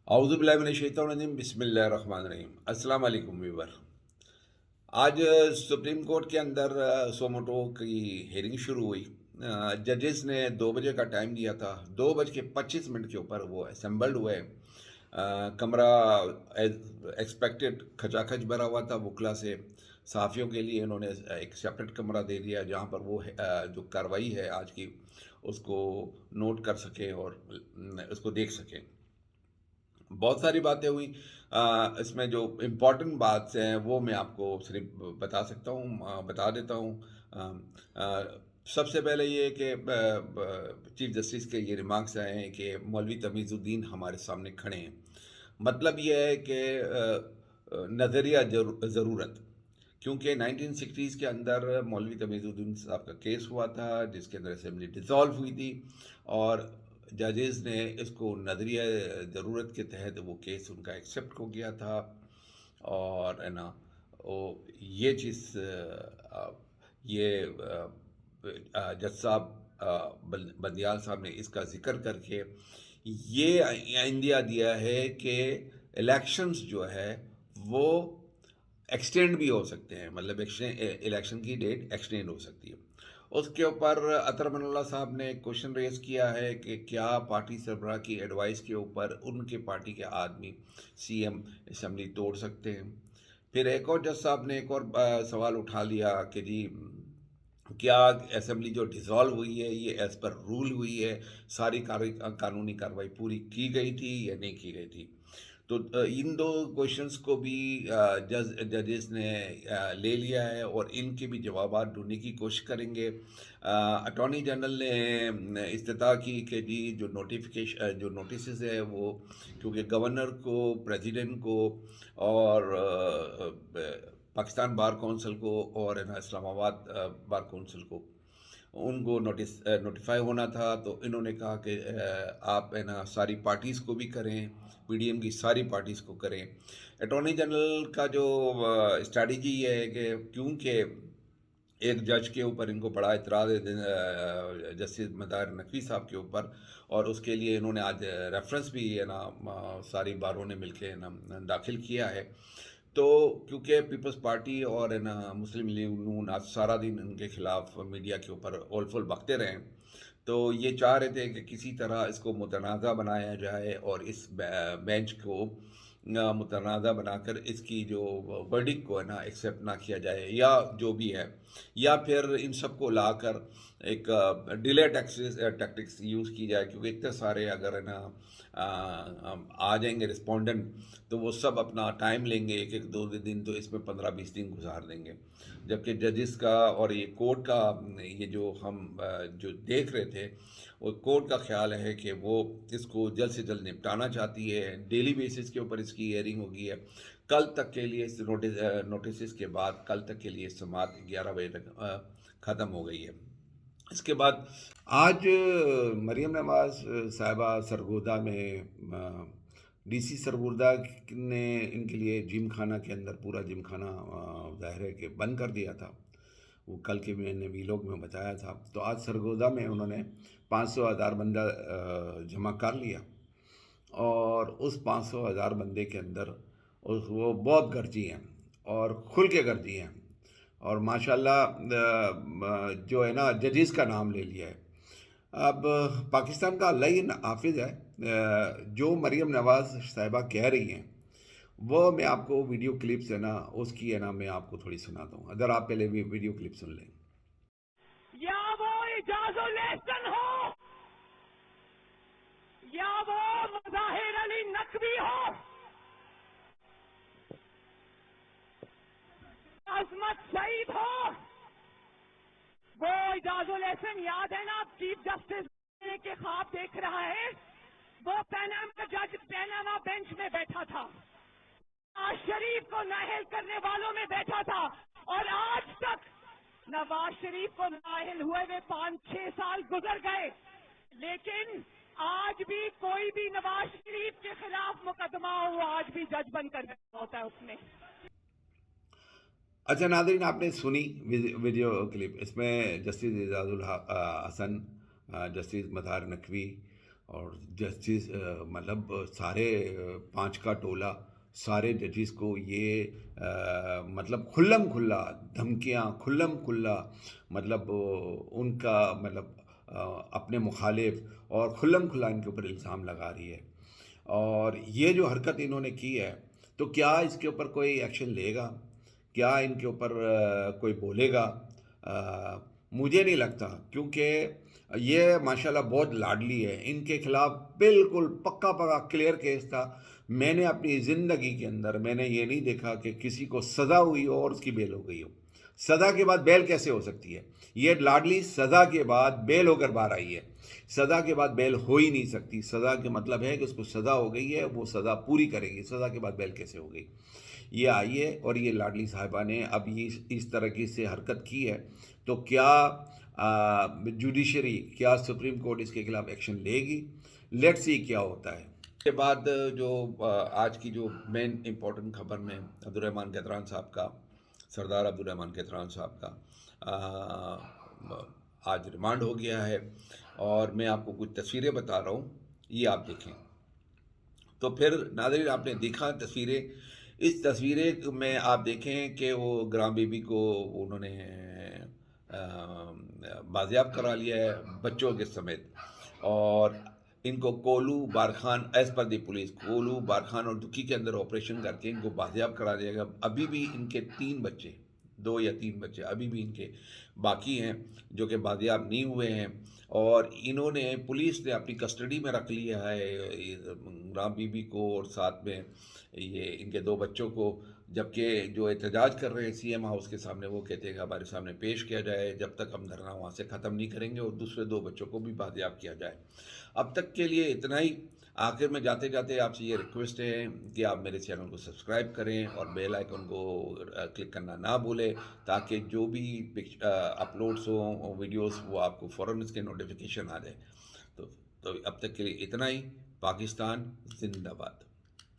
اعوذ باللہ من الشیطان الرجیم، بسم اللہ الرحمن الرحیم۔ السلام علیکم ویور۔ آج سپریم کورٹ کے اندر سوموٹو کی ہیئرنگ شروع ہوئی۔ ججز نے 2 بجے کا ٹائم دیا تھا، 2:25 کے اوپر وہ اسمبلڈ ہوئے۔ کمرہ ایکسپیکٹڈ کھچا کھچ بھرا ہوا تھا وکلا سے۔ صحافیوں کے لیے انہوں نے ایک سیپریٹ کمرہ دے دیا جہاں پر وہ جو کارروائی ہے آج کی اس کو نوٹ کر سکیں اور اس کو دیکھ سکیں۔ بہت ساری باتیں ہوئی۔ اس میں جو امپورٹنٹ بات ہیں وہ میں آپ کو صرف بتا دیتا ہوں۔ آ، آ، سب سے پہلے یہ کہ چیف جسٹس کے یہ ریمارکس آئے ہیں کہ مولوی تمیز الدین ہمارے سامنے کھڑے ہیں۔ مطلب یہ ہے کہ نظریہ ضرورت، کیونکہ 1960s کے اندر مولوی تمیز الدین صاحب کا کیس ہوا تھا جس کے اندر اسمبلی ڈیزالو ہوئی تھی، اور ججز نے اس کو نظریہ ضرورت کے تحت وہ کیس ان کا ایکسیپٹ ہو گیا تھا۔ اور ہے نا یہ چیز یہ جج صاحب بندیال صاحب نے اس کا ذکر کر کے یہ آئندیہ دیا ہے کہ الیکشنز جو ہے وہ ایکسٹینڈ بھی ہو سکتے ہیں، مطلب الیکشن کی ڈیٹ ایکسٹینڈ ہو سکتی ہے۔ اس کے اوپر اطہر من اللہ صاحب نے کوشچن ریز کیا ہے کہ کیا پارٹی سربراہ کی ایڈوائس کے اوپر ان کے پارٹی کے آدمی سی ایم اسمبلی توڑ سکتے ہیں۔ پھر ایک اور جج صاحب نے ایک اور سوال اٹھا لیا کہ جی کیا اسمبلی جو ڈیزالو ہوئی ہے یہ ایز پر رول ہوئی ہے، ساری قانونی کارروائی پوری کی گئی تھی یا نہیں کی گئی تھی؟ تو ان دو کوشچنس کو بھی ججز نے لے لیا ہے اور ان کے بھی جوابات ڈھونڈنے کی کوشش کریں گے۔ اٹارنی جنرل نے استدعا کی کہ جی جو نوٹسز ہے وہ کیونکہ گورنر کو، پریزیڈنٹ کو اور پاکستان بار کونسل کو اور اسلام آباد بار کونسل کو ان کو نوٹیفائی ہونا تھا، تو انہوں نے کہا کہ آپ ساری پارٹیز کو بھی کریں، پی ڈی ایم کی ساری پارٹیز کو کریں۔ اٹارنی جنرل کا جو اسٹریٹجی یہ ہے کہ کیونکہ ایک جج کے اوپر ان کو بڑا اعتراض ہے جسٹس مظاہر نقوی صاحب کے اوپر، اور اس کے لیے انہوں نے آج ریفرنس بھی ساری باروں نے مل کے داخل کیا ہے۔ تو کیونکہ پیپلز پارٹی اور مسلم لیگ نون آج سارا دن ان کے خلاف میڈیا کے اوپر اول فول بکتے رہے، تو یہ چاہ رہے تھے کہ کسی طرح اس کو متنازع بنایا جائے اور اس بینچ کو متنازع بنا کر اس کی جو ورڈکٹ کو ایکسیپٹ نہ کیا جائے، یا جو بھی ہے، یا پھر ان سب کو لا کر ایک ڈیلے ٹیکٹکس یوز کی جائے، کیونکہ اتنے سارے اگر آ جائیں گے رسپونڈنٹ تو وہ سب اپنا ٹائم لیں گے، ایک ایک 2 دن، تو اس میں 15-20 دن گزار دیں گے۔ جبکہ ججز کا اور یہ کورٹ کا یہ جو ہم جو دیکھ رہے تھے، وہ کورٹ کا خیال ہے کہ وہ اس کو جلد سے جلد نپٹانا چاہتی ہے۔ ڈیلی بیسس کے اوپر اس کی ہیئرنگ ہوگی ہے، کل تک کے لیے اس نوٹسز کے بعد کل تک کے لیے سماعت 11 بجے تک ختم ہو گئی ہے۔ اس کے بعد آج مریم نواز صاحبہ سرگودا میں ڈی سی سرگودا نے ان کے لیے جم خانہ کے اندر پورا جم خانہ ظاہر ہے کہ بند کر دیا تھا، وہ کل کے میں نے ویلوگ میں بتایا تھا۔ تو آج سرگودا میں انہوں نے 500,000 بندہ جمع کر لیا، اور اس 500,000 بندے کے اندر وہ بہت گرجی ہیں اور کھل کے گرجی ہیں، اور ماشاءاللہ جو ہے ججز کا نام لے لیا ہے۔ اب پاکستان کا اللہ ہی حافظ ہے۔ جو مریم نواز صاحبہ کہہ رہی ہیں وہ میں آپ کو ویڈیو کلپس اس کی میں آپ کو تھوڑی سناتا ہوں، اگر آپ پہلے ویڈیو کلپ سن لیں۔ یا وہ اجازت ہو یا وہ مظاہر علی نقوی ہو، عظمت شہید ہو، وہ اعجاز الاحسن یاد ہے نا، چیف جسٹس کے خواب دیکھ رہا ہے، وہ پیناما جج پیناما بینچ میں بیٹھا تھا، نواز شریف کو نااہل کرنے والوں میں بیٹھا تھا، اور آج تک نواز شریف کو نااہل ہوئے 5-6 سال گزر گئے، لیکن آج بھی کوئی بھی نواز شریف کے خلاف مقدمہ ہو آج بھی جج بن کر بیٹھا ہوتا ہے اس میں۔ اچھا ناظرین، آپ نے سنی ویڈیو کلپ، اس میں جسٹس اعجاز الحسن، جسٹس مظاہر نقوی اور جسٹس مطلب سارے 5 کا ٹولہ سارے ججز کو یہ مطلب کھلم کھلا دھمکیاں کھلم کھلا مطلب ان کا مطلب اپنے مخالف اور کھلم کھلا ان کے اوپر الزام لگا رہی ہے. اور یہ جو حرکت انہوں نے کی ہے تو کیا اس کے اوپر کوئی ایکشن لے گا؟ کیا ان کے اوپر کوئی بولے گا؟ مجھے نہیں لگتا، کیونکہ یہ ماشاءاللہ بہت لاڈلی ہے. ان کے خلاف بالکل پکا پکا کلیئر کیس تھا. میں نے اپنی زندگی کے اندر میں نے یہ نہیں دیکھا کہ کسی کو سزا ہوئی ہو اور اس کی بیل ہو گئی ہو. سزا کے بعد بیل کیسے ہو سکتی ہے؟ یہ لاڈلی سزا کے بعد بیل ہو کر باہر آئی ہے. سزا کے بعد بیل ہو ہی نہیں سکتی. سزا کے مطلب ہے کہ اس کو سزا ہو گئی ہے، وہ سزا پوری کرے گی. سزا کے بعد بیل کیسے ہو گئی؟ یہ آئی ہے اور یہ لاڈلی صاحبہ نے اب یہ اس طرح کی سے حرکت کی ہے تو کیا جوڈیشری، کیا سپریم کورٹ اس کے خلاف ایکشن لے گی؟ لیٹ سی کیا ہوتا ہے. اس کے بعد جو آج کی جو مین امپورٹنٹ خبر میں عبدالرحمن کیتران صاحب کا، سردار عبدالرحمن کیتران صاحب کا آج ریمانڈ ہو گیا ہے اور میں آپ کو کچھ تصویریں بتا رہا ہوں، یہ آپ دیکھیں. تو پھر ناظرین آپ نے دیکھا تصویریں، اس تصویریں میں آپ دیکھیں کہ وہ گرام بیبی کو انہوں نے بازیاب کرا لیا ہے بچوں کے سمیت، اور ان کو کولو بارخان ایز پر دی پولیس کولو بارخان اور دکی کے اندر آپریشن کر کے ان کو بازیاب کرا دیا گیا. ابھی بھی ان کے 3 بچے، 2 یا 3 بچے ابھی بھی ان کے باقی ہیں جو کہ بازیاب نہیں ہوئے ہیں، اور انہوں نے پولیس نے اپنی کسٹڈی میں رکھ لیا ہے رام بی بی کو اور ساتھ میں یہ ان کے 2 بچوں کو. جبکہ جو احتجاج کر رہے ہیں سی ایم ہاؤس کے سامنے، وہ کہتے ہیں کہ ہمارے سامنے پیش کیا جائے جب تک ہم دھرنا وہاں سے ختم نہیں کریں گے اور دوسرے 2 بچوں کو بھی بازیاب کیا جائے. اب تک کے لیے اتنا ہی. آخر میں جاتے جاتے آپ سے یہ ریکویسٹ ہے کہ آپ میرے چینل کو سبسکرائب کریں اور بیل آئیکن کو کلک کرنا نہ بھولیں، تاکہ جو بھی اپلوڈس ہوں ویڈیوز وہ آپ کو فوراً اس کے نوٹیفیکیشن آ جائے. تو اب تک کے لیے اتنا ہی. پاکستان زندہ باد.